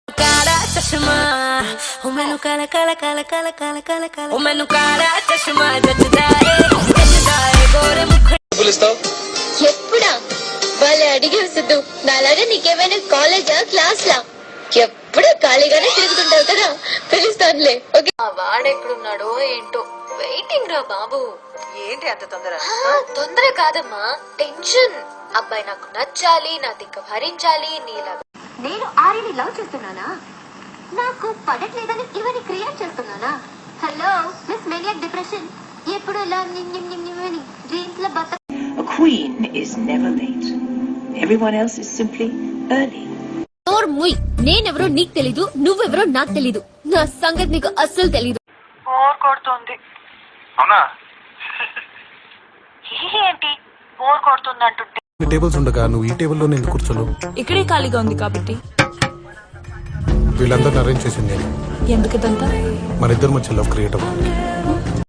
काला चश्मा ओ मैनू काला काला काला काला काला काला काला ओ मैनू काला चश्मा जचदा है गोरे मुख పిలుస్తావు ఎప్పుడా వాళ్ళే అడిగి వస్తుంది నాలాగే నీకేమైనా కాలేజా క్లాస్ లా ఎప్పుడు ఖాళీగానే తిరుగుతుంటావు కదా పిలుస్తానులే ఓకే వాడెక్కడున్నాడో ఏంటో వెయిటింగ్ రా బాబు. ఏంటి అంత తొందర? తొందర కాదమ్మా టెన్షన్. అబ్బాయి నాకు నచ్చాలి నా దిక్క భరించాలి నీలా. నేను ఆరిని లవ్ చేస్తున్నానా నాకు పడట్లేదని ఇవన్నీ క్రియేట్ చేస్తున్నానా? హలో మిస్ మేనియాక్ డిప్రెషన్ ఎప్పుడు ఇలా డ్రీమ్స్ లో బత. A queen is never late. Everyone else is simply early. నోర్ ముయ్. నేనెవరో నీకు తెలీదు, నువ్వెవరో నాకు తెలీదు. నా సంగతి నీకు అస్సలు తెలీదు. బోర్ కొడుతుంది. అవునా? ఏంటి బోర్ కొడుతుంది అంటుంటే? టేబుల్స్ ఉండగా నువ్వు ఈ టేబుల్లోనే ఎందుకు కూర్చోను? ఇక్కడే ఖాళీగా ఉంది కాబట్టి. వీళ్ళందరిని అరేంజ్ చేసింది నేను. ఎందుకంతా మన ఇద్దరు మధ్య లవ్ క్రియేట్ అవ్వాలి.